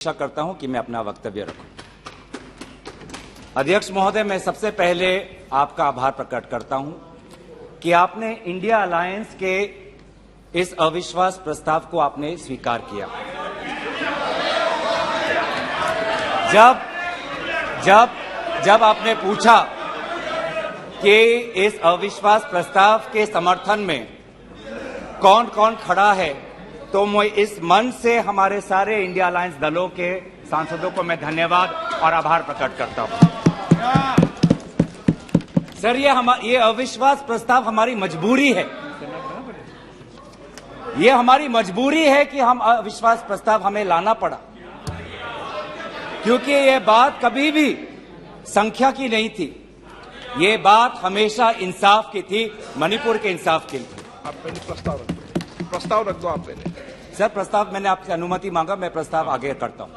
आशा करता हूं कि मैं अपना वक्तव्य रखूं। अध्यक्ष महोदय, मैं सबसे पहले आपका आभार प्रकट करता हूं कि आपने इंडिया अलायंस के इस अविश्वास प्रस्ताव को आपने स्वीकार किया। जब आपने पूछा कि इस अविश्वास प्रस्ताव के समर्थन में कौन कौन खड़ा है, तो मैं इस मंच से हमारे सारे इंडिया अलायंस दलों के सांसदों को मैं धन्यवाद और आभार प्रकट करता हूं। सर, ये अविश्वास प्रस्ताव हमारी मजबूरी है। ये हमारी मजबूरी है कि हम अविश्वास प्रस्ताव हमें लाना पड़ा, क्योंकि ये बात कभी भी संख्या की नहीं थी। ये बात हमेशा इंसाफ की थी, मणिपुर के इंसाफ की थी। आप पहले प्रस्ताव रख दो। आप पहले सर, प्रस्ताव मैंने आपसे अनुमति मांगा, मैं प्रस्ताव आगे करता हूं।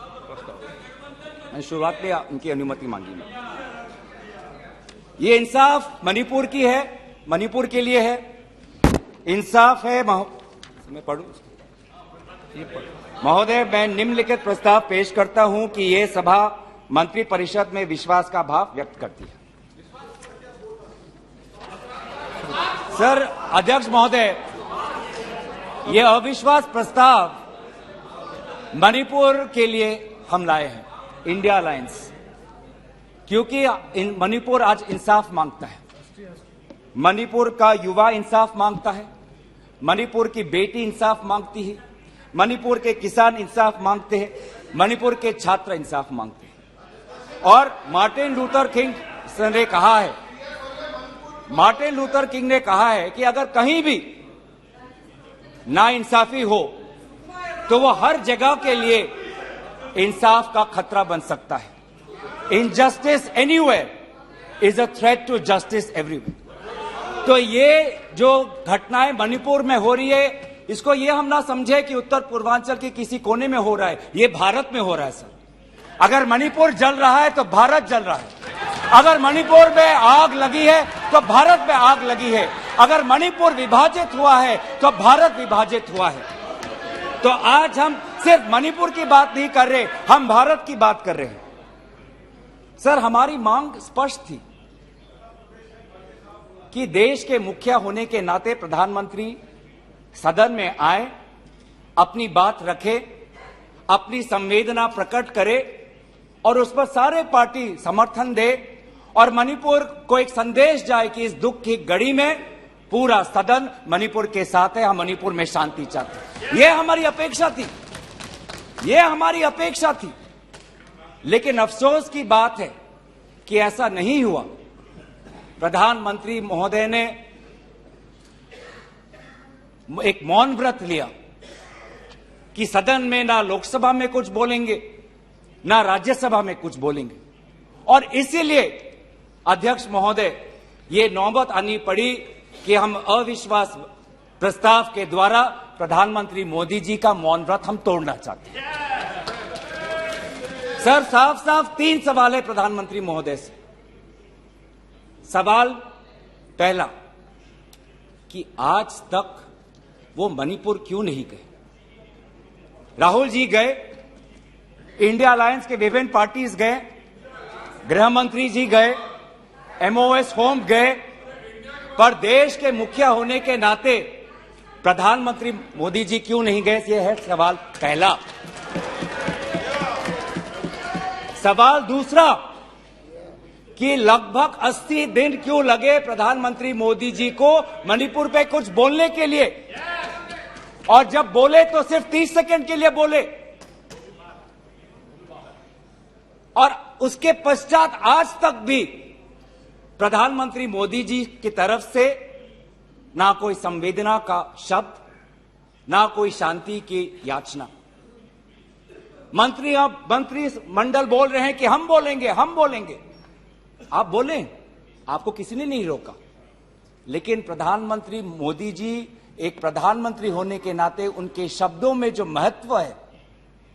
मैंने शुरुआत में उनकी अनुमति मांगी। मैं ये इंसाफ मणिपुर की है, मणिपुर के लिए है। इंसाफ है। मैं पढ़ूं महोदय, मैं निम्नलिखित प्रस्ताव पेश करता हूं कि ये सभा मंत्री परिषद में विश्वास का भाव व्यक्त करती है। सर, अध्यक्ष महोदय, ये अविश्वास प्रस्ताव मणिपुर के लिए हम लाए हैं, इंडिया अलायंस, क्योंकि मणिपुर आज इंसाफ मांगता है। मणिपुर का युवा इंसाफ मांगता है, मणिपुर की बेटी इंसाफ मांगती है, मणिपुर के किसान इंसाफ मांगते हैं, मणिपुर के छात्र इंसाफ मांगते हैं। और मार्टिन लूथर किंग ने कहा है कि अगर कहीं भी नाइंसाफी हो तो वो हर जगह के लिए इंसाफ का खतरा बन सकता है। Injustice anywhere is a threat to justice everywhere. तो ये जो घटनाएं मणिपुर में हो रही है, इसको ये हम ना समझे कि उत्तर पूर्वांचल के किसी कोने में हो रहा है, ये भारत में हो रहा है। सर, अगर मणिपुर जल रहा है तो भारत जल रहा है। अगर मणिपुर में आग लगी है तो भारत में आग लगी है। अगर मणिपुर विभाजित हुआ है तो भारत विभाजित हुआ है। तो आज हम सिर्फ मणिपुर की बात नहीं कर रहे, हम भारत की बात कर रहे हैं। सर, हमारी मांग स्पष्ट थी कि देश के मुखिया होने के नाते प्रधानमंत्री सदन में आए, अपनी बात रखे, अपनी संवेदना प्रकट करे और उस पर सारे पार्टी समर्थन दे और मणिपुर को एक संदेश जाए कि इस दुख की घड़ी में पूरा सदन मणिपुर के साथ है, हम मणिपुर में शांति चाहते हैं। यह हमारी अपेक्षा थी। लेकिन अफसोस की बात है कि ऐसा नहीं हुआ। प्रधानमंत्री महोदय ने एक मौन व्रत लिया कि सदन में ना लोकसभा में कुछ बोलेंगे, ना राज्यसभा में कुछ बोलेंगे। और इसीलिए अध्यक्ष महोदय, ये नौबत आनी पड़ी कि हम अविश्वास प्रस्ताव के द्वारा प्रधानमंत्री मोदी जी का मौन व्रत हम तोड़ना चाहते हैं। सर, साफ 3 सवाल है प्रधानमंत्री महोदय से। सवाल पहला कि आज तक वो मणिपुर क्यों नहीं गए? राहुल जी गए, इंडिया अलायंस के विभिन्न पार्टीज गए, गृह मंत्री जी गए, एमओएस होम गए, पर देश के मुखिया होने के नाते प्रधानमंत्री मोदी जी क्यों नहीं गए? यह है सवाल पहला। सवाल दूसरा कि लगभग 80 दिन क्यों लगे प्रधानमंत्री मोदी जी को मणिपुर पे कुछ बोलने के लिए, और जब बोले तो सिर्फ 30 सेकंड के लिए बोले, और उसके पश्चात आज तक भी प्रधानमंत्री मोदी जी की तरफ से ना कोई संवेदना का शब्द, ना कोई शांति की याचना। मंत्री मंडल बोल रहे हैं कि हम बोलेंगे। आप बोलें, आपको किसी ने नहीं रोका। लेकिन प्रधानमंत्री मोदी जी एक प्रधानमंत्री होने के नाते उनके शब्दों में जो महत्व है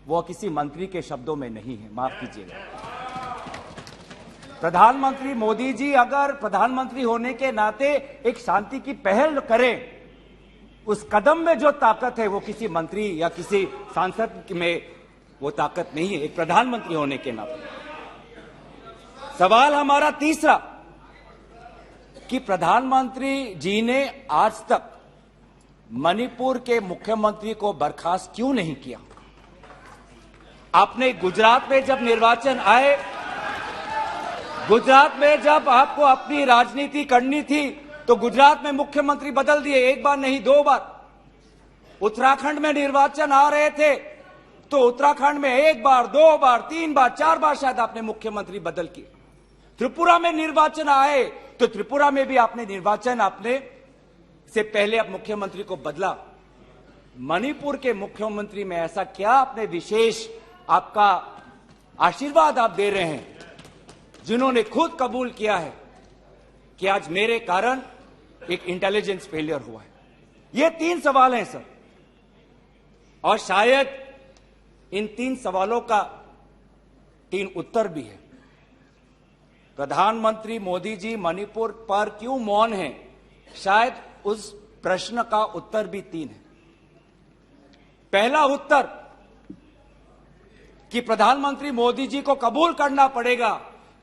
वो किसी मंत्री के शब्दों में नहीं है। माफ कीजिएगा, प्रधानमंत्री मोदी जी अगर प्रधानमंत्री होने के नाते एक शांति की पहल करें, उस कदम में जो ताकत है वो किसी मंत्री या किसी सांसद में वो ताकत नहीं है एक प्रधानमंत्री होने के नाते। सवाल हमारा तीसरा कि प्रधानमंत्री जी ने आज तक मणिपुर के मुख्यमंत्री को बर्खास्त क्यों नहीं किया? आपने गुजरात में जब निर्वाचन आए, गुजरात में जब आपको अपनी राजनीति करनी थी तो गुजरात में मुख्यमंत्री बदल दिए, एक बार नहीं 2 बार। उत्तराखंड में निर्वाचन आ रहे थे तो उत्तराखंड में 1 बार 2 बार 3 बार 4 बार शायद आपने मुख्यमंत्री बदल किए। त्रिपुरा में निर्वाचन आए तो त्रिपुरा में भी आपने निर्वाचन आपने से पहले अब मुख्यमंत्री को बदला। मणिपुर के मुख्यमंत्री में ऐसा क्या आपने विशेष आपका आशीर्वाद आप दे रहे हैं जिन्होंने खुद कबूल किया है कि आज मेरे कारण एक इंटेलिजेंस फेलियर हुआ है? ये 3 सवाल हैं सर, और शायद इन 3 सवालों का 3 उत्तर भी है। प्रधानमंत्री मोदी जी मणिपुर पर क्यों मौन हैं? शायद उस प्रश्न का उत्तर भी 3 है। पहला उत्तर कि प्रधानमंत्री मोदी जी को कबूल करना पड़ेगा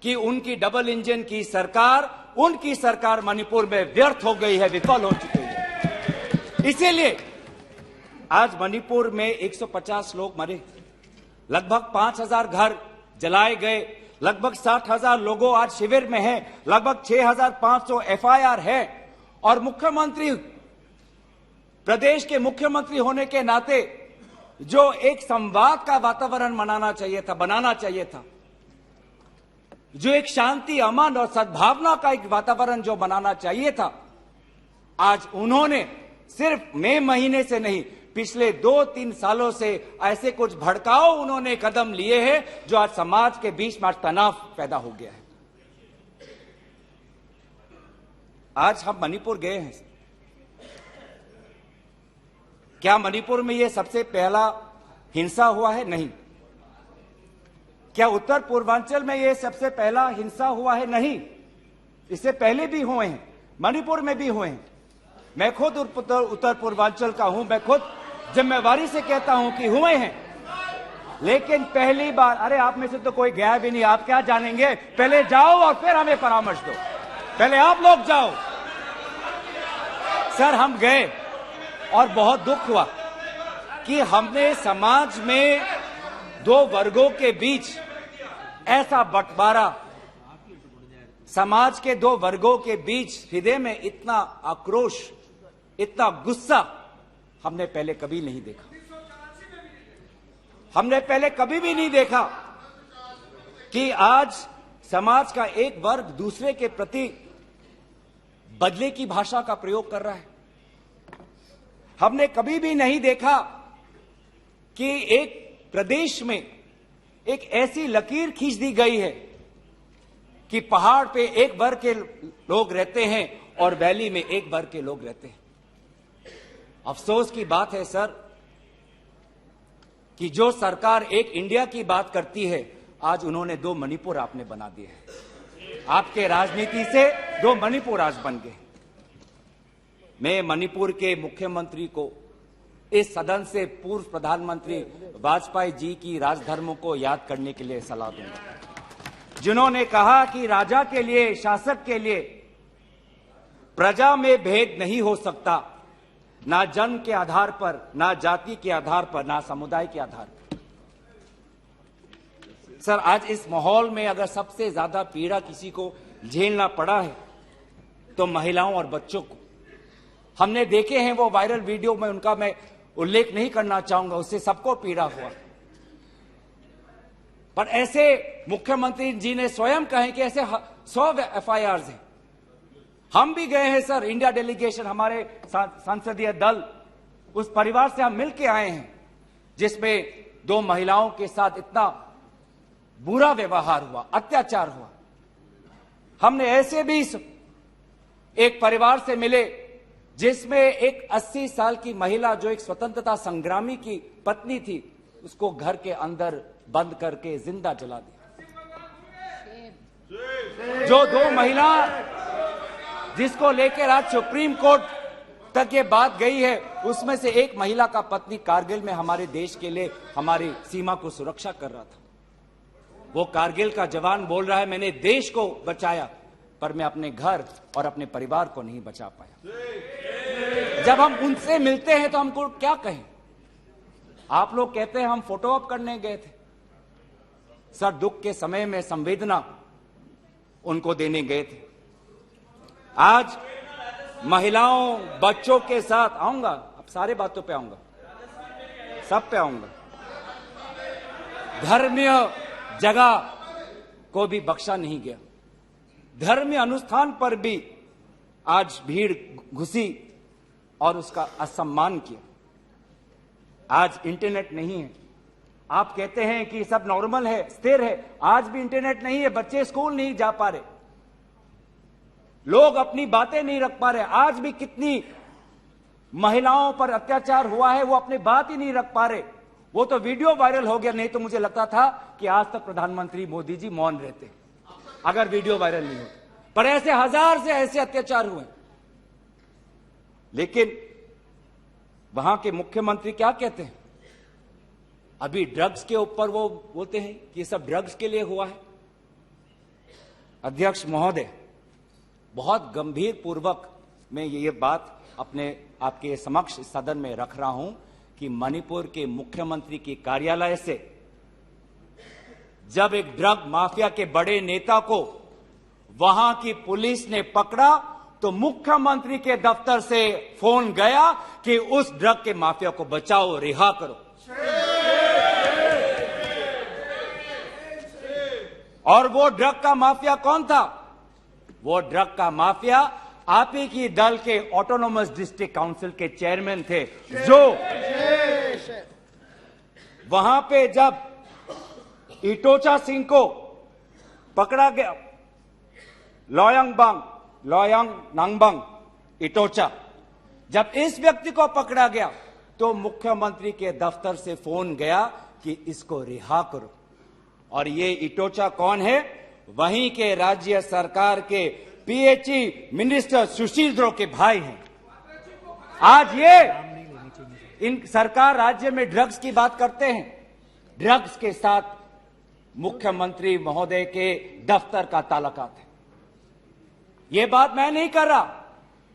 कि उनकी डबल इंजन की सरकार, उनकी सरकार मणिपुर में व्यर्थ हो गई है, विफल हो चुकी है। इसीलिए आज मणिपुर में 150 लोग मरे, लगभग 5000 घर जलाए गए, लगभग 60,000 लोगों आज शिविर में हैं, लगभग 6500 FIR है। और मुख्यमंत्री, प्रदेश के मुख्यमंत्री होने के नाते जो एक संवाद का वातावरण बनाना चाहिए था, जो एक शांति, अमन और सद्भावना का एक वातावरण जो बनाना चाहिए था, आज उन्होंने सिर्फ मई महीने से नहीं, पिछले 2-3 सालों से ऐसे कुछ भड़काऊ उन्होंने कदम लिए हैं जो आज समाज के बीच में तनाव पैदा हो गया है। आज हम मणिपुर गए हैं, क्या मणिपुर में यह सबसे पहला हिंसा हुआ है? नहीं। क्या उत्तर पूर्वांचल में यह सबसे पहला हिंसा हुआ है? नहीं। इससे पहले भी हुए हैं, मणिपुर में भी हुए हैं। मैं खुद उत्तर पूर्वांचल का हूं, मैं खुद जिम्मेवारी से कहता हूं कि हुए हैं, लेकिन पहली बार, अरे आप में से तो कोई गया भी नहीं, आप क्या जानेंगे? पहले जाओ और फिर हमें परामर्श दो, पहले आप लोग जाओ। सर हम गए और बहुत दुख हुआ कि हमने समाज में 2 वर्गों के बीच ऐसा बंटवारा, समाज के 2 वर्गों के बीच हृदय में इतना आक्रोश, इतना गुस्सा हमने पहले कभी नहीं देखा। हमने पहले कभी भी नहीं देखा कि आज समाज का एक वर्ग दूसरे के प्रति बदले की भाषा का प्रयोग कर रहा है। हमने कभी भी नहीं देखा कि एक प्रदेश में एक ऐसी लकीर खींच दी गई है कि पहाड़ पे एक वर्ग के लोग रहते हैं और वैली में एक वर्ग के लोग रहते हैं। अफसोस की बात है सर कि जो सरकार एक इंडिया की बात करती है, आज उन्होंने 2 मणिपुर आपने बना दिए हैं। आपके राजनीति से 2 मणिपुर आज बन गए। मैं मणिपुर के मुख्यमंत्री को, इस सदन से पूर्व प्रधानमंत्री वाजपेयी जी की राजधर्मों को याद करने के लिए सलाह दूंगा, जिन्होंने कहा कि राजा के लिए, शासक के लिए प्रजा में भेद नहीं हो सकता, ना जन्म के आधार पर, ना जाति के आधार पर, ना समुदाय के आधार पर। सर आज इस माहौल में अगर सबसे ज्यादा पीड़ा किसी को झेलना पड़ा है तो महिलाओं और बच्चों को। हमने देखे हैं वो वायरल वीडियो में, उनका मैं उल्लेख नहीं करना चाहूंगा, उससे सबको पीड़ा हुआ। पर ऐसे मुख्यमंत्री जी ने स्वयं कहे कि ऐसे 100 FIRs हैं। हम भी गए हैं सर, इंडिया डेलीगेशन, हमारे संसदीय दल, उस परिवार से हम मिलके आए हैं जिसमें 2 महिलाओं के साथ इतना बुरा व्यवहार हुआ, अत्याचार हुआ। हमने ऐसे भी एक परिवार से मिले जिसमें एक 80 साल की महिला, जो एक स्वतंत्रता संग्रामी की पत्नी थी, उसको घर के अंदर बंद करके जिंदा जला दिया। जो 2 महिला जिसको लेकर आज सुप्रीम कोर्ट तक ये बात गई है, उसमें से एक महिला का पति कारगिल में हमारे देश के लिए हमारी सीमा को सुरक्षा कर रहा था। वो कारगिल का जवान बोल रहा है, मैंने देश को बचाया, पर मैं अपने घर और अपने परिवार को नहीं बचा पाया। जब हम उनसे मिलते हैं तो हमको क्या कहें? आप लोग कहते हैं हम फोटो ऑप करने गए थे। सर, दुख के समय में संवेदना उनको देने गए थे। आज महिलाओं, बच्चों के साथ आऊंगा, अब सारे बातों पे आऊंगा, सब पे आऊंगा। धर्मीय जगह को भी बख्शा नहीं गया। धर्मीय अनुष्ठान पर भी आज भीड़ घुसी और उसका असम्मान किया। आज इंटरनेट नहीं है। आप कहते हैं कि सब नॉर्मल है, स्थिर है, आज भी इंटरनेट नहीं है, बच्चे स्कूल नहीं जा पा रहे, लोग अपनी बातें नहीं रख पा रहे। आज भी कितनी महिलाओं पर अत्याचार हुआ है, वो अपनी बात ही नहीं रख पा रहे। वो तो वीडियो वायरल हो गया, नहीं तो मुझे लगता था कि आज तक प्रधानमंत्री मोदी जी मौन रहते अगर वीडियो वायरल नहीं होता। पर ऐसे हजार से ऐसे अत्याचार हुए। लेकिन वहां के मुख्यमंत्री क्या कहते हैं? अभी ड्रग्स के ऊपर वो बोलते हैं कि ये सब ड्रग्स के लिए हुआ है। अध्यक्ष महोदय, बहुत गंभीर पूर्वक मैं ये बात अपने आपके समक्ष सदन में रख रहा हूं कि मणिपुर के मुख्यमंत्री के कार्यालय से जब एक ड्रग माफिया के बड़े नेता को वहां की पुलिस ने पकड़ा तो मुख्यमंत्री के दफ्तर से फोन गया कि उस ड्रग के माफिया को बचाओ, रिहा करो। और वो ड्रग का माफिया कौन था? वो ड्रग का माफिया आप ही की दल के ऑटोनोमस डिस्ट्रिक्ट काउंसिल के चेयरमैन थे, जो वहां पे जब इटोचा सिंह को पकड़ा गया, लोयांग नांगबंग इटोचा, जब इस व्यक्ति को पकड़ा गया तो मुख्यमंत्री के दफ्तर से फोन गया कि इसको रिहा करो। और ये इटोचा कौन है? वहीं के राज्य सरकार के पीएचई मिनिस्टर सुशील द्रो के भाई हैं। आज ये इन सरकार राज्य में ड्रग्स की बात करते हैं, ड्रग्स के साथ मुख्यमंत्री महोदय के दफ्तर का ताल्लुकात है। ये बात मैं नहीं कर रहा,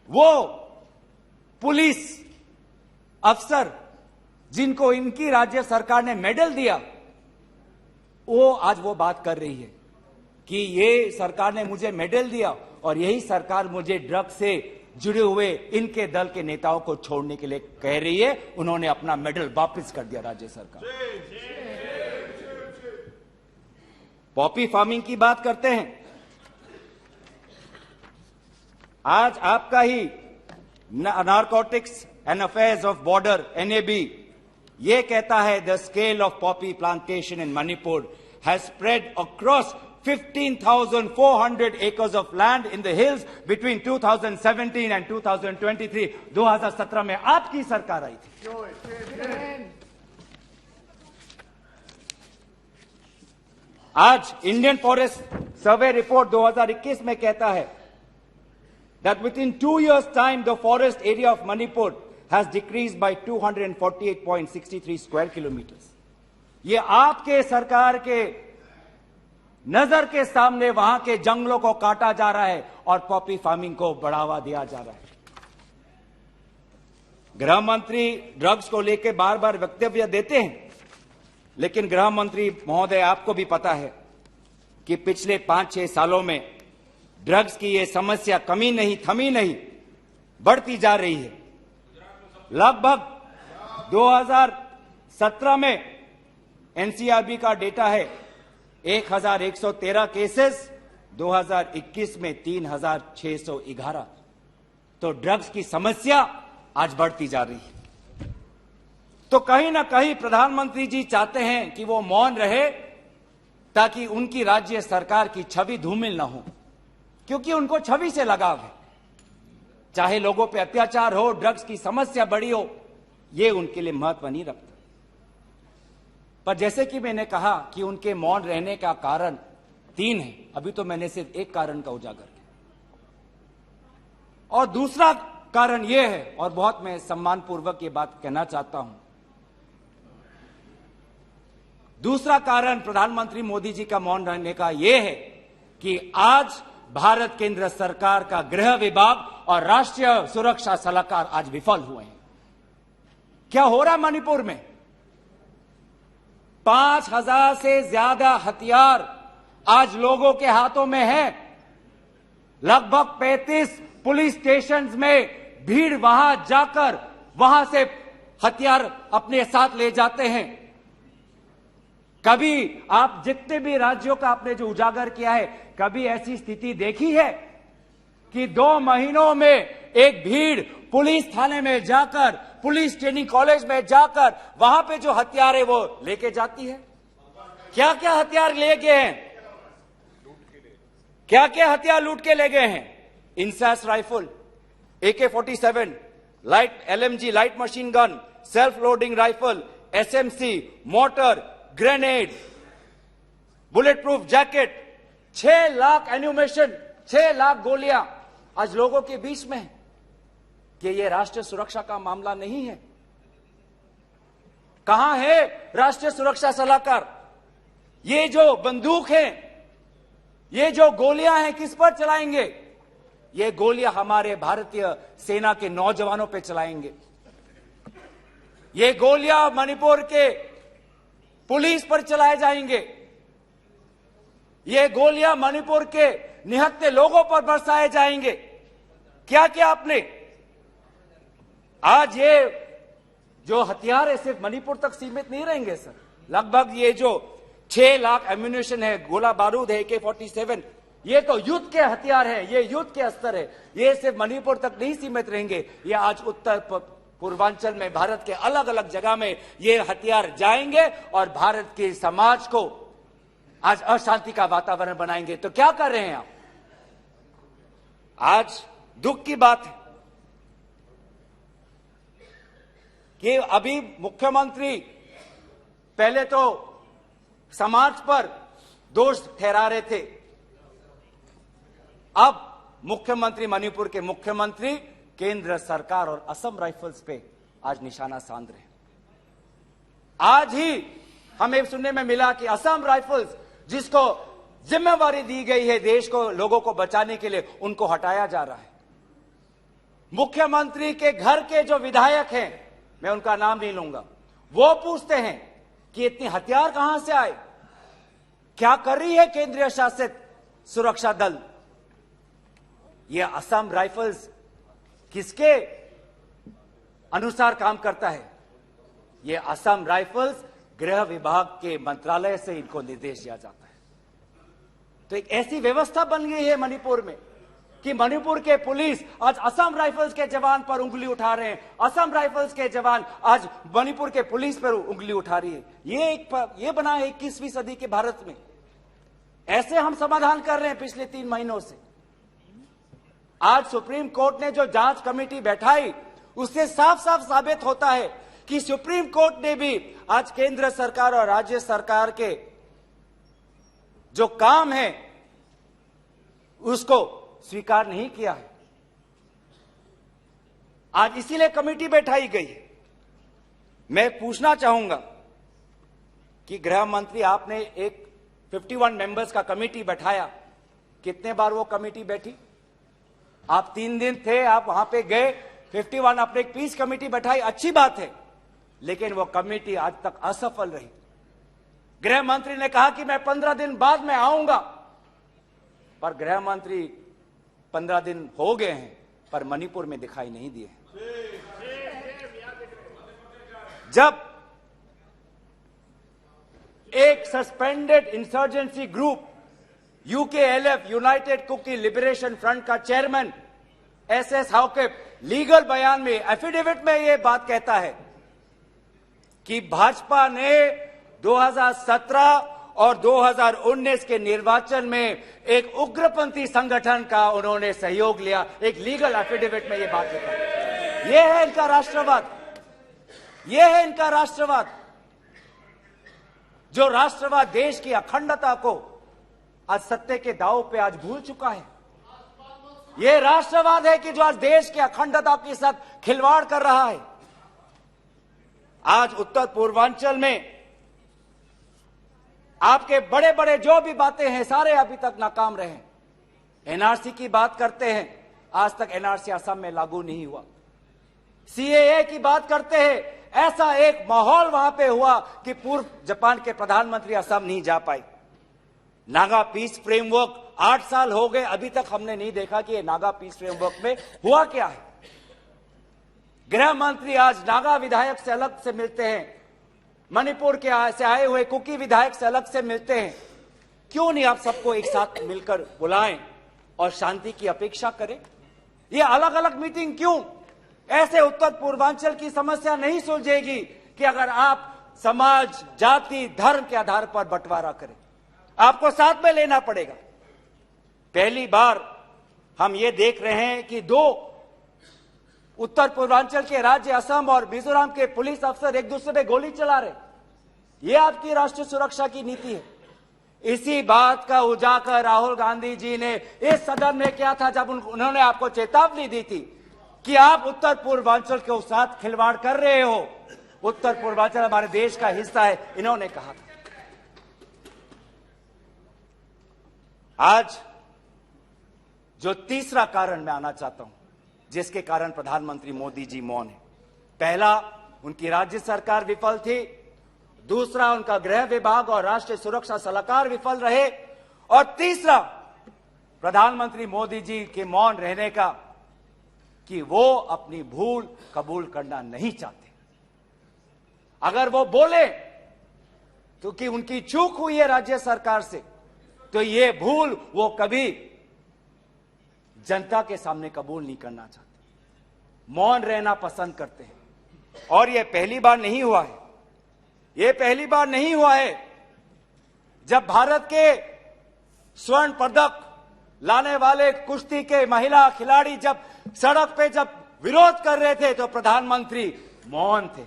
वो पुलिस अफसर जिनको इनकी राज्य सरकार ने मेडल दिया, वो आज वो बात कर रही है कि ये सरकार ने मुझे मेडल दिया और यही सरकार मुझे ड्रग्स से जुड़े हुए इनके दल के नेताओं को छोड़ने के लिए कह रही है। उन्होंने अपना मेडल वापस कर दिया राज्य सरकार। पॉपी फार्मिंग की बात करते हैं। आज आपका ही narcotics and affairs of border NAB ये कहता है the scale of poppy plantation in Manipur has spread across 15,400 acres of land in the hills between 2017 and 2023। 2017 में आपकी सरकार आई थी। आज इंडियन फॉरेस्ट सर्वे रिपोर्ट 2021 में कहता है that within 2 years time the forest area of Manipur has decreased by 248.63 square kilometers। ये आपके सरकार के नजर के सामने वहां के जंगलों को काटा जा रहा है और पॉपी फार्मिंग को बढ़ावा दिया जा रहा है। गृह मंत्री ड्रग्स को लेकर बार बार वक्तव्य देते हैं, लेकिन गृह मंत्री महोदय आपको भी पता है कि पिछले 5-6 सालों में ड्रग्स की ये समस्या कमी नहीं, थमी नहीं, बढ़ती जा रही है। लगभग 2017 में एनसीआरबी का डेटा है 1113 केसेस, 2021 में 3611। तो ड्रग्स की समस्या आज बढ़ती जा रही है। तो कहीं ना कहीं प्रधानमंत्री जी चाहते हैं कि वो मौन रहे ताकि उनकी राज्य सरकार की छवि धूमिल ना हो, क्योंकि उनको छवि से लगाव है। चाहे लोगों पे अत्याचार हो, ड्रग्स की समस्या बड़ी हो, ये उनके लिए महत्व नहीं रखता। पर जैसे कि मैंने कहा कि उनके मौन रहने का कारण 3 है, अभी तो मैंने सिर्फ एक कारण का उजागर किया। और दूसरा कारण यह है, और बहुत मैं सम्मानपूर्वक ये बात कहना चाहता हूं, दूसरा कारण प्रधानमंत्री मोदी जी का मौन रहने का यह है कि आज भारत केंद्र सरकार का गृह विभाग और राष्ट्रीय सुरक्षा सलाहकार आज विफल हुए हैं। क्या हो रहा है मणिपुर में? 5,000 से ज्यादा हथियार आज लोगों के हाथों में है। लगभग 35 पुलिस स्टेशंस में भीड़ वहां जाकर वहां से हथियार अपने साथ ले जाते हैं। कभी आप जितने भी राज्यों का आपने जो उजागर किया है, कभी ऐसी स्थिति देखी है कि 2 महीनों में एक भीड़ पुलिस थाने में जाकर, पुलिस ट्रेनिंग कॉलेज में जाकर वहां पे जो हथियार है वो लेके जाती है? क्या क्या हथियार ले गए हैं? क्या क्या हथियार लूट के ले गए हैं? INSAS rifle, AK-47, light LMG light machine gun, self loading rifle, SMC, motor, grenade, bullet proof jacket, 6 lakh ammunition, 6 lakh गोलियां आज लोगों के बीच में है। कि यह राष्ट्रीय सुरक्षा का मामला नहीं है? कहां है राष्ट्रीय सुरक्षा सलाहकार? ये जो बंदूक है, ये जो गोलियां हैं, किस पर चलाएंगे? ये गोलियां हमारे भारतीय सेना के नौजवानों पे चलाएंगे। ये गोलियां मणिपुर के पुलिस पर चलाए जाएंगे। ये गोलियां मणिपुर के निहत्थे लोगों पर बरसाए जाएंगे। क्या क्या आपने आज ये जो हथियार है सिर्फ मणिपुर तक सीमित नहीं रहेंगे सर। लगभग ये जो 6 लाख एम्यूनेशन है, गोला बारूद है, AK-47, ये तो युद्ध के हथियार है, ये युद्ध के अस्त्र है। ये सिर्फ मणिपुर तक नहीं सीमित रहेंगे, ये आज उत्तर पूर्वांचल में भारत के अलग अलग जगह में ये हथियार जाएंगे और भारत के समाज को आज अशांति का वातावरण बनाएंगे। तो क्या कर रहे हैं आप? आज दुख की बात है कि अभी मुख्यमंत्री पहले तो समाज पर दोष ठहरा रहे थे, अब मुख्यमंत्री, मणिपुर के मुख्यमंत्री केंद्र सरकार और असम राइफल्स पे आज निशाना साध रहे हैं। आज ही हमें सुनने में मिला कि असम राइफल्स, जिसको जिम्मेवारी दी गई है देश को, लोगों को बचाने के लिए, उनको हटाया जा रहा है। मुख्यमंत्री के घर के जो विधायक हैं, मैं उनका नाम नहीं लूंगा, वो पूछते हैं कि इतने हथियार कहां से आए? क्या कर रही है केंद्रीय शासित सुरक्षा दल? ये असम राइफल्स किसके अनुसार काम करता है? ये असम राइफल्स गृह विभाग के मंत्रालय से इनको निर्देश दिया जाता है। तो एक ऐसी व्यवस्था बन गई है मणिपुर में कि मणिपुर के पुलिस आज असम राइफल्स के जवान पर उंगली उठा रहे हैं, असम राइफल्स के जवान आज मणिपुर के पुलिस पर उंगली उठा रही है। ये बना है 21वीं सदी के भारत में। ऐसे हम समाधान कर रहे हैं पिछले 3 महीनों से। आज सुप्रीम कोर्ट ने जो जांच कमेटी बैठाई, उससे साफ साफ साबित होता है कि सुप्रीम कोर्ट ने भी आज केंद्र सरकार और राज्य सरकार के जो काम है उसको स्वीकार नहीं किया है। आज इसीलिए कमेटी बैठाई गई है। मैं पूछना चाहूंगा कि गृह मंत्री, आपने एक 51 मेंबर्स का कमेटी बैठाया, कितने बार वो कमेटी बैठी? आप 3 दिन थे, आप वहां पे गए, 51 आपने एक पीस कमेटी बैठाई, अच्छी बात है, लेकिन वो कमेटी आज तक असफल रही। गृह मंत्री ने कहा कि मैं 15 दिन बाद में आऊंगा, पर गृह मंत्री 15 दिन हो गए हैं पर मणिपुर में दिखाई नहीं दिए। जब एक suspended insurgency group UKLF, united Kuki liberation front का चेयरमैन SS हाउकेप लीगल बयान में, एफिडेविट में यह बात कहता है कि भाजपा ने 2017 और 2019 के निर्वाचन में एक उग्रपंथी संगठन का उन्होंने सहयोग लिया। एक लीगल एफिडेविट में यह बात लिखा है। यह है इनका राष्ट्रवाद, यह है इनका राष्ट्रवाद, जो राष्ट्रवाद देश की अखंडता को आज सत्य के दांव पे आज भूल चुका है। ये राष्ट्रवाद है कि जो आज देश की अखंडता के साथ खिलवाड़ कर रहा है। आज उत्तर पूर्वांचल में आपके बड़े बड़े जो भी बातें हैं सारे अभी तक नाकाम रहे। एनआरसी की बात करते हैं, आज तक एनआरसी असम में लागू नहीं हुआ। सीएए की बात करते हैं, ऐसा एक माहौल वहां पे हुआ कि पूर्व जापान के प्रधानमंत्री असम नहीं जा पाए। नागा पीस फ्रेमवर्क 8 साल हो गए, अभी तक हमने नहीं देखा कि ये नागा पीस फ्रेमवर्क में हुआ क्या है। गृह मंत्री आज नागा विधायक से अलग से मिलते हैं, मणिपुर के से आए हुए कुकी विधायक से अलग से मिलते हैं। क्यों नहीं आप सबको एक साथ मिलकर बुलाएं और शांति की अपेक्षा करें? ये अलग अलग मीटिंग क्यों? ऐसे उत्तर पूर्वांचल की समस्या नहीं सुलझेगी कि अगर आप समाज, जाति, धर्म के आधार पर बंटवारा करें। आपको साथ में लेना पड़ेगा। पहली बार हम ये देख रहे हैं कि 2 उत्तर पूर्वांचल के राज्य असम और मिजोरम के पुलिस अफसर एक दूसरे पे गोली चला रहे। ये आपकी राष्ट्रीय सुरक्षा की नीति है। इसी बात का उजागर राहुल गांधी जी ने इस सदन में किया था जब उन्होंने आपको चेतावनी दी थी कि आप उत्तर पूर्वांचल के साथ खिलवाड़ कर रहे हो। उत्तर पूर्वांचल हमारे देश का हिस्सा है, इन्होंने कहा था। आज जो तीसरा कारण मैं आना चाहता हूं जिसके कारण प्रधानमंत्री मोदी जी मौन है। पहला, उनकी राज्य सरकार विफल थी। दूसरा, उनका गृह विभाग और राष्ट्रीय सुरक्षा सलाहकार विफल रहे। और तीसरा, प्रधानमंत्री मोदी जी के मौन रहने का कि वो अपनी भूल कबूल करना नहीं चाहते। अगर वो बोले तो कि उनकी चूक हुई है राज्य सरकार से, तो ये भूल वो कभी जनता के सामने कबूल नहीं करना चाहते, मौन रहना पसंद करते हैं। और ये पहली बार नहीं हुआ है। ये पहली बार नहीं हुआ है जब भारत के स्वर्ण पदक लाने वाले कुश्ती के महिला खिलाड़ी जब सड़क पे जब विरोध कर रहे थे तो प्रधानमंत्री मौन थे।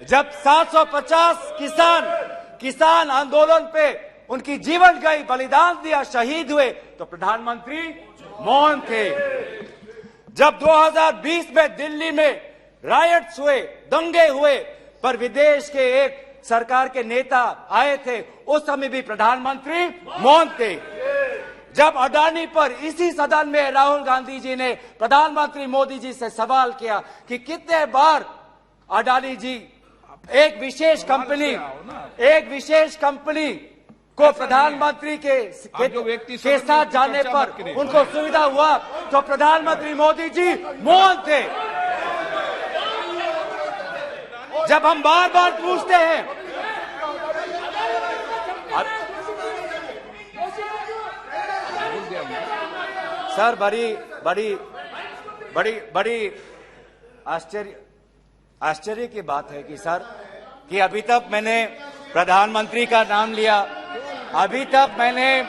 जब 750 किसान आंदोलन पे उनकी जीवन गई, बलिदान दिया, शहीद हुए तो प्रधानमंत्री मौन थे। जब 2020 में दिल्ली में रायट्स हुए, दंगे हुए, पर विदेश के एक सरकार के नेता आए थे, उस समय भी प्रधानमंत्री मौन थे। जब अडानी पर इसी सदन में राहुल गांधी जी ने प्रधानमंत्री मोदी जी से सवाल किया कि कितने बार अडानी जी एक विशेष कंपनी को प्रधानमंत्री के साथ जाने पर उनको सुविधा हुआ, तो प्रधानमंत्री मोदी जी मौन थे। जब हम बार बार पूछते हैं, सर बड़ी आश्चर्य की बात है कि सर कि अभी तक मैंने प्रधानमंत्री का नाम लिया, अभी तक मैंने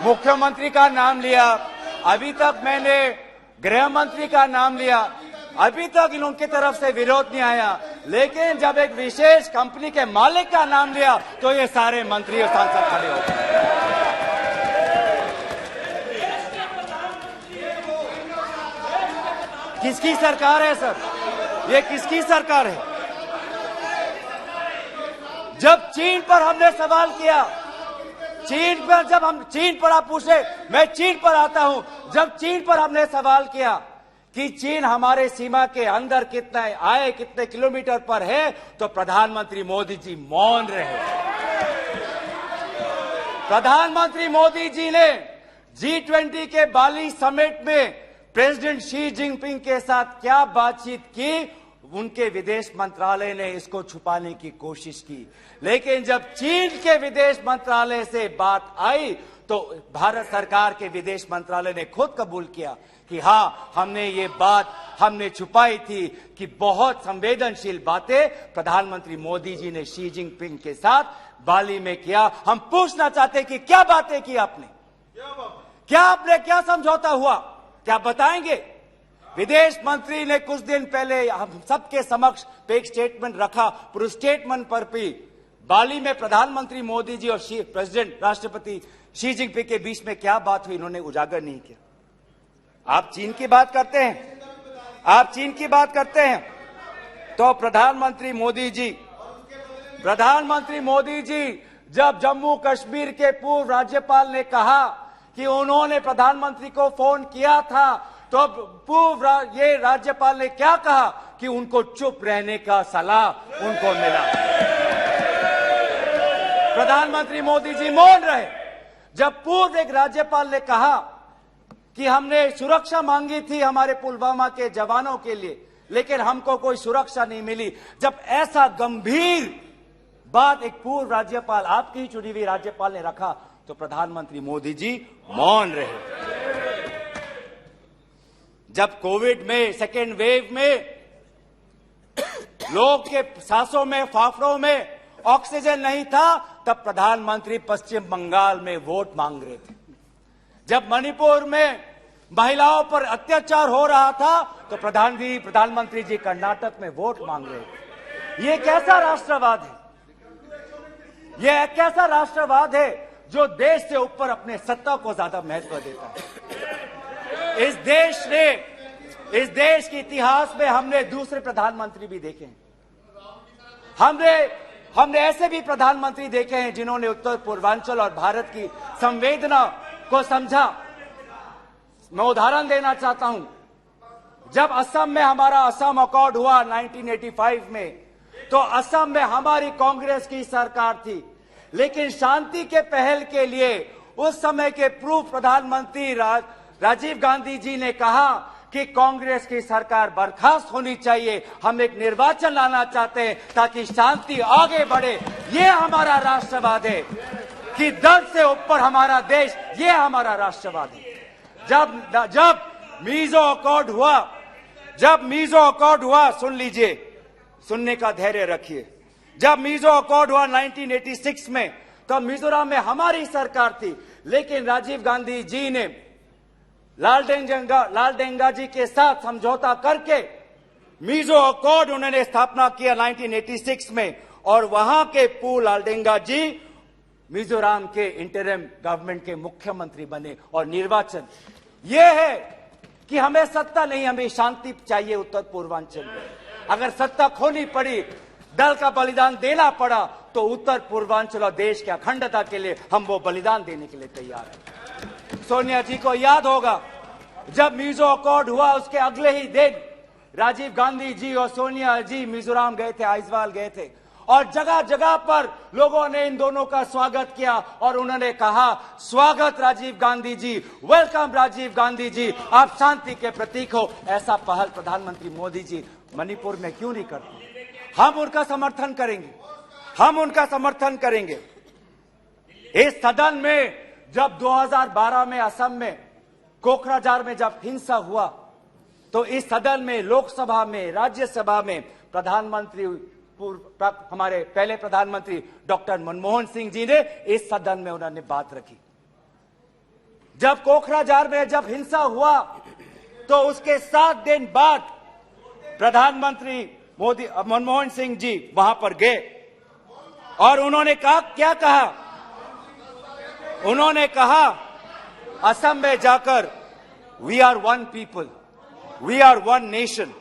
मुख्यमंत्री का नाम लिया, अभी तक मैंने गृह मंत्री का नाम लिया, अभी तक इनकी तरफ से विरोध नहीं आया, लेकिन जब एक विशेष कंपनी के मालिक का नाम लिया तो ये सारे मंत्री और सांसद खड़े हो गए। किसकी सरकार है सर? ये किसकी सरकार है? जब चीन पर हमने सवाल किया, चीन पर आप पूछे, मैं चीन पर आता हूं। जब चीन पर हमने सवाल किया कि चीन हमारे सीमा के अंदर कितने किलोमीटर पर है, तो प्रधानमंत्री मोदी जी मौन रहे। प्रधानमंत्री मोदी जी ने G20 के बाली समिट में प्रेसिडेंट शी जिनपिंग के साथ क्या बातचीत की, उनके विदेश मंत्रालय ने इसको छुपाने की कोशिश की। लेकिन जब चीन के विदेश मंत्रालय से बात आई तो भारत सरकार के विदेश मंत्रालय ने खुद कबूल किया कि हाँ, हमने ये बात छुपाई थी कि बहुत संवेदनशील बातें प्रधानमंत्री मोदी जी ने शी जिनपिंग के साथ बाली में किया। हम पूछना चाहते कि क्या बातें की आपने, क्या समझौता हुआ, क्या बताएंगे? विदेश मंत्री ने कुछ दिन पहले हम सबके समक्ष एक स्टेटमेंट रखा, पर उस स्टेटमेंट पर भी बाली में प्रधानमंत्री मोदी जी और प्रेसिडेंट राष्ट्रपति शी जिनपिंग के बीच में क्या बात हुई, इन्होंने उजागर नहीं किया। आप चीन की बात करते हैं, आप चीन की बात करते हैं, तो प्रधानमंत्री मोदी जी जब जम्मू कश्मीर के पूर्व राज्यपाल ने कहा कि उन्होंने प्रधानमंत्री को फोन किया था, तो पूर्व ये राज्यपाल ने क्या कहा कि उनको चुप रहने का सलाह उनको मिला। प्रधानमंत्री मोदी जी मौन रहे। जब पूर्व एक राज्यपाल ने कहा कि हमने सुरक्षा मांगी थी हमारे पुलवामा के जवानों के लिए, लेकिन हमको कोई सुरक्षा नहीं मिली, जब ऐसा गंभीर बात एक पूर्व राज्यपाल, आपकी ही चुनी हुई राज्यपाल ने रखा, तो प्रधानमंत्री मोदी जी मौन रहे। जब कोविड में सेकेंड वेव में लोग के सांसों में, फाफड़ों में ऑक्सीजन नहीं था, तब प्रधानमंत्री पश्चिम बंगाल में वोट मांग रहे थे। जब मणिपुर में महिलाओं पर अत्याचार हो रहा था, तो प्रधानमंत्री जी कर्नाटक में वोट मांग रहे थे। ये कैसा राष्ट्रवाद है? यह कैसा राष्ट्रवाद है जो देश से ऊपर अपने सत्ता को ज्यादा महत्व देता है? इस देश के इतिहास में हमने दूसरे प्रधानमंत्री भी देखे हैं। हमने ऐसे भी प्रधानमंत्री देखे हैं जिन्होंने उत्तर पूर्वांचल और भारत की संवेदना को समझा। मैं उदाहरण देना चाहता हूं। जब असम में हमारा असम अकॉर्ड हुआ 1985 में, तो असम में हमारी कांग्रेस की सरकार थी, लेकिन शांति के पहल के लिए उस समय के पूर्व प्रधानमंत्री राजीव गांधी जी ने कहा कि कांग्रेस की सरकार बर्खास्त होनी चाहिए, हम एक निर्वाचन लाना चाहते हैं ताकि शांति आगे बढ़े। ये हमारा राष्ट्रवाद है कि दल से ऊपर हमारा देश, ये हमारा राष्ट्रवाद है। जब मीजो अकॉर्ड हुआ, सुन लीजिए, सुनने का धैर्य रखिए। जब मीजो अकॉर्ड हुआ 1986 में, तो मिजोरम में हमारी सरकार थी, लेकिन राजीव गांधी जी ने लालडेंगा जी के साथ समझौता करके मीजो अकॉर्ड उन्होंने स्थापना किया 1986 में, और वहां के पूर्व लालडेंगा जी मिजोरम के इंटरिम गवर्नमेंट के मुख्यमंत्री बने। और निर्वाचन यह है कि हमें सत्ता नहीं, हमें शांति चाहिए उत्तर पूर्वांचल में। अगर सत्ता खोनी पड़ी, दल का बलिदान देना पड़ा, तो उत्तर पूर्वांचल और देश की अखंडता के लिए हम वो बलिदान देने के लिए तैयार हैं। सोनिया जी को याद होगा, जब मीजो अकॉर्ड हुआ उसके अगले ही दिन राजीव गांधी जी और सोनिया जी मिजोरम गए थे, आइजवाल गए थे, और जगह जगह पर लोगों ने इन दोनों का स्वागत किया और उन्होंने कहा, स्वागत राजीव गांधी जी, वेलकम राजीव गांधी जी, आप शांति के प्रतीक हो। ऐसा पहल प्रधानमंत्री मोदी जी मणिपुर में क्यों नहीं करते? हम उनका समर्थन करेंगे, हम उनका समर्थन करेंगे। इस सदन में जब 2012 में असम में कोकराझार में जब हिंसा हुआ, तो इस सदन में, लोकसभा में, राज्यसभा में प्रधानमंत्री, हमारे पहले प्रधानमंत्री डॉक्टर मनमोहन सिंह जी ने इस सदन में उन्होंने बात रखी। जब कोकराझार में जब हिंसा हुआ, तो उसके 7 दिन बाद प्रधानमंत्री मनमोहन सिंह जी वहां पर गए और उन्होंने कहा, क्या कहा? उन्होंने कहा असम में जाकर, we are one people, we are one nation,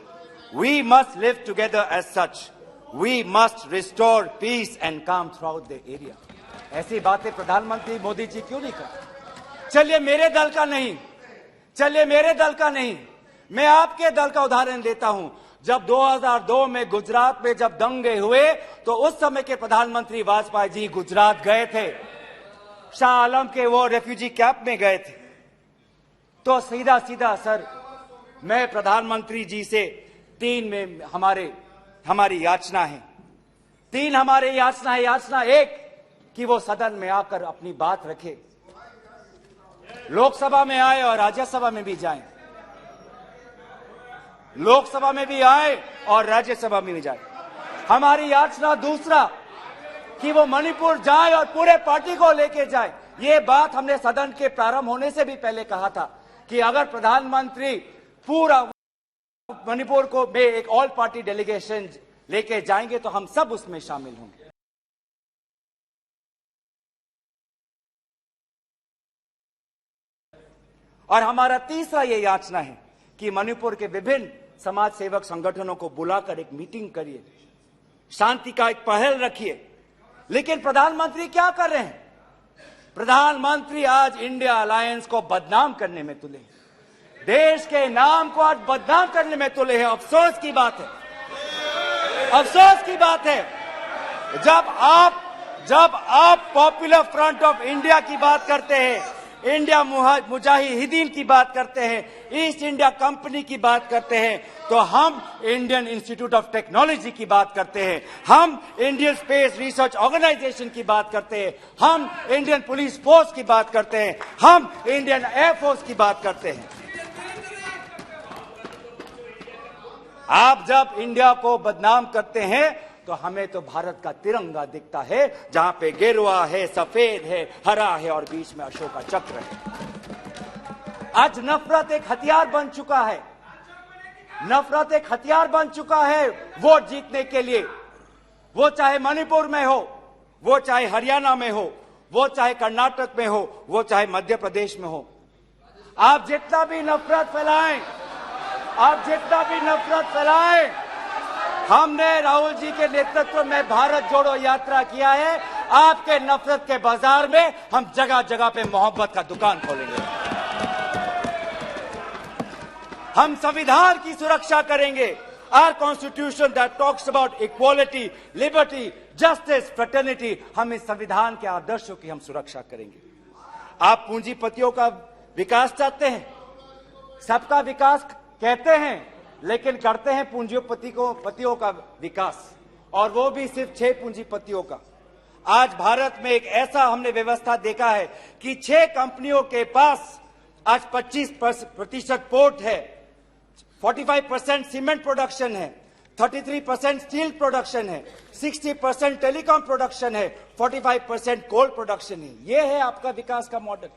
we must live together as such, we must restore peace and calm throughout the area. ऐसी बातें प्रधानमंत्री मोदी जी क्यों नहीं करते? चलिए मेरे दल का नहीं, मैं आपके दल का उदाहरण देता हूं। जब 2002 में गुजरात में जब दंगे हुए, तो उस समय के प्रधानमंत्री वाजपेयी जी गुजरात गए थे, शाह आलम के वो रेफ्यूजी कैंप में गए थे। तो सीधा सर, मैं प्रधानमंत्री जी से 3 में हमारी याचना है। 3 हमारे याचना है। याचना 1 कि वो सदन में आकर अपनी बात रखे, लोकसभा में आए और राज्यसभा में भी जाएं, लोकसभा में भी आए और राज्यसभा में भी जाए। हमारी याचना दूसरा कि वो मणिपुर जाए और पूरे पार्टी को लेके जाए। ये बात हमने सदन के प्रारंभ होने से भी पहले कहा था कि अगर प्रधानमंत्री पूरा मणिपुर को में एक ऑल पार्टी डेलीगेशन लेके जाएंगे तो हम सब उसमें शामिल होंगे। और हमारा तीसरा ये याचना है कि मणिपुर के विभिन्न समाज सेवक संगठनों को बुलाकर एक मीटिंग करिए, शांति का एक पहल रखिए। लेकिन प्रधानमंत्री क्या कर रहे हैं? प्रधानमंत्री आज इंडिया अलायंस को बदनाम करने में तुले हैं, देश के नाम को आज बदनाम करने में तुले हैं। अफसोस की बात है, अफसोस की बात है, जब आप पॉपुलर फ्रंट ऑफ इंडिया की बात करते हैं, इंडिया मुजाहिदीन की बात करते हैं, ईस्ट इंडिया कंपनी की बात करते हैं, तो हम इंडियन इंस्टीट्यूट ऑफ टेक्नोलॉजी की बात करते हैं, हम इंडियन स्पेस रिसर्च ऑर्गेनाइजेशन की बात करते हैं, हम इंडियन पुलिस फोर्स की बात करते हैं, हम इंडियन एयरफोर्स की बात करते हैं। आप जब इंडिया को बदनाम करते हैं तो हमें तो भारत का तिरंगा दिखता है, जहां पे गेरुआ है, सफेद है, हरा है और बीच में अशोक का चक्र है। आज नफरत एक हथियार बन चुका है, नफरत एक हथियार बन चुका है वोट जीतने के लिए। वो चाहे मणिपुर में हो, वो चाहे हरियाणा में हो, वो चाहे कर्नाटक में हो, वो चाहे मध्य प्रदेश में हो। आप जितना भी नफरत फैलाएं, आप जितना भी नफरत फैलाएं, हमने राहुल जी के नेतृत्व में भारत जोड़ो यात्रा किया है। आपके नफरत के बाजार में हम जगह जगह पे मोहब्बत का दुकान खोलेंगे। हम संविधान की सुरक्षा करेंगे। Our constitution that talks about equality, liberty, justice, fraternity, हम इस संविधान के आदर्शों की हम सुरक्षा करेंगे। आप पूंजीपतियों का विकास चाहते हैं, सबका विकास कहते हैं, लेकिन करते हैं पूंजीपतियों का विकास, और वो भी सिर्फ 6 पूंजीपतियों का। आज भारत में एक ऐसा हमने व्यवस्था देखा है कि 6 कंपनियों के पास आज 25% पोर्ट है, 45% सीमेंट प्रोडक्शन है, 33% स्टील प्रोडक्शन है, 60% टेलीकॉम प्रोडक्शन है, 45% कोल प्रोडक्शन है। ये है आपका विकास का मॉडल,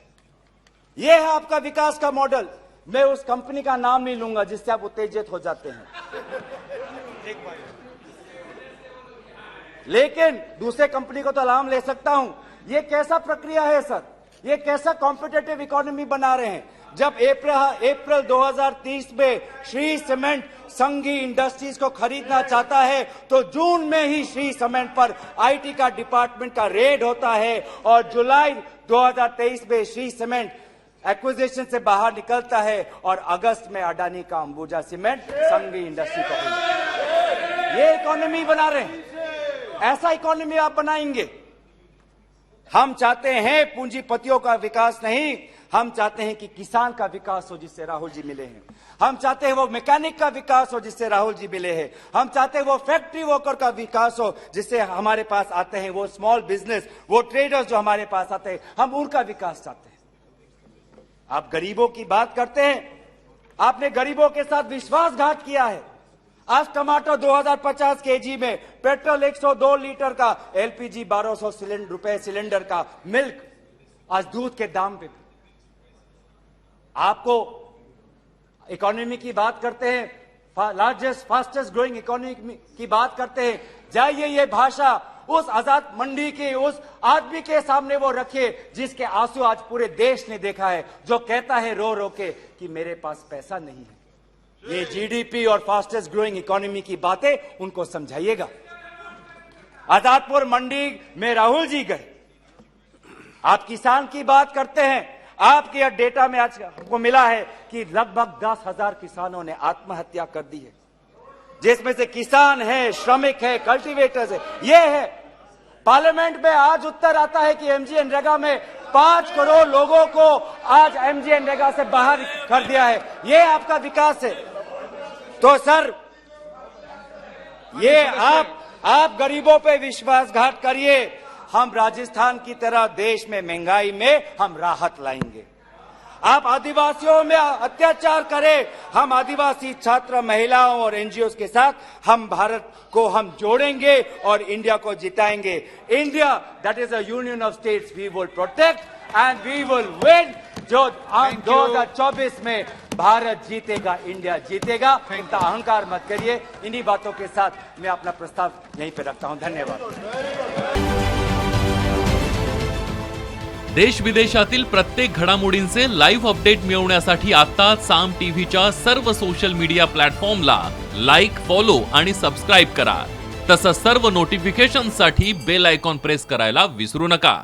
ये है आपका विकास का मॉडल। मैं उस कंपनी का नाम नहीं लूंगा जिससे आप उत्तेजित हो जाते हैं, लेकिन दूसरे कंपनी को तो नाम ले सकता हूं। ये कैसा प्रक्रिया है सर? ये कैसा कॉम्पिटेटिव इकोनॉमी बना रहे हैं? जब अप्रैल 2030 में श्री सीमेंट संघी इंडस्ट्रीज को खरीदना चाहता है, तो जून में ही श्री सीमेंट पर आईटी का डिपार्टमेंट का रेड होता है, और जुलाई 2023 में श्री सीमेंट एक्विजिशन से बाहर निकलता है, और अगस्त में अडानी का अंबुजा सीमेंट संघी इंडस्ट्री को खरीदता है। ये इकोनॉमी बना रहे हैं, ऐसा इकोनॉमी आप बनाएंगे? हम चाहते हैं पूंजीपतियों का विकास नहीं, हम चाहते हैं कि किसान का विकास हो जिससे राहुल जी मिले हैं। हम चाहते हैं वो मैकेनिक का विकास हो जिससे राहुल जी मिले हैं। हम चाहते हैं वो फैक्ट्री वर्कर का विकास हो जिससे हमारे पास आते हैं, वो स्मॉल बिजनेस, वो ट्रेडर्स जो हमारे पास आते हैं, हम उनका विकास चाहते हैं। आप गरीबों की बात करते हैं, आपने गरीबों के साथ विश्वासघात किया है। आज टमाटर 2050 केजी में, पेट्रोल 102 लीटर का, एलपीजी 1200 रुपए सिलेंडर का, मिल्क आज दूध के दाम पे। आपको इकोनॉमी की बात करते हैं, लार्जेस्ट फास्टेस्ट ग्रोइंग इकोनॉमी की बात करते हैं, जाइए ये भाषा उस आजाद मंडी के उस आदमी के सामने वो रखिए जिसके आंसू आज पूरे देश ने देखा है, जो कहता है रो रो के कि मेरे पास पैसा नहीं है। ये जीडीपी और फास्टेस्ट ग्रोइंग इकोनॉमी की बातें उनको समझाइएगा। आजादपुर मंडी में राहुल जी गए, आप किसान की बात करते हैं, आपके डेटा में आज हमको मिला है कि लगभग 10,000 किसानों ने आत्महत्या कर दी है, जिसमें से किसान है, श्रमिक है, कल्टीवेटर्स है। ये है पार्लियामेंट में आज उत्तर आता है कि एमजीएनरेगा में 5 करोड़ लोगों को आज एमजीएनरेगा से बाहर कर दिया है। ये आपका विकास है? तो सर ये आप गरीबों पे विश्वासघात करिए, हम राजस्थान की तरह देश में महंगाई में हम राहत लाएंगे। आप आदिवासियों में अत्याचार करें, हम आदिवासी छात्र, महिलाओं और एनजीओ के साथ हम भारत को हम जोड़ेंगे और इंडिया को जिताएंगे। India that is a union of states we will protect and we will win. जो 2024 में भारत जीतेगा, इंडिया जीतेगा, इतना अहंकार मत करिए। इन्हीं बातों के साथ मैं अपना प्रस्ताव यहीं पे रखता हूं। धन्यवाद। देश विदेशातील प्रत्येक घडामोडींचे लाईव्ह अपडेट मिळवण्यासाठी आता साम टीव्हीच्या सर्व सोशल मीडिया प्लॅटफॉर्मला लाईक, फॉलो आणि सबस्क्राईब करा. तसंच सर्व नोटिफिकेशनसाठी बेल आयकॉन प्रेस करायला विसरू नका.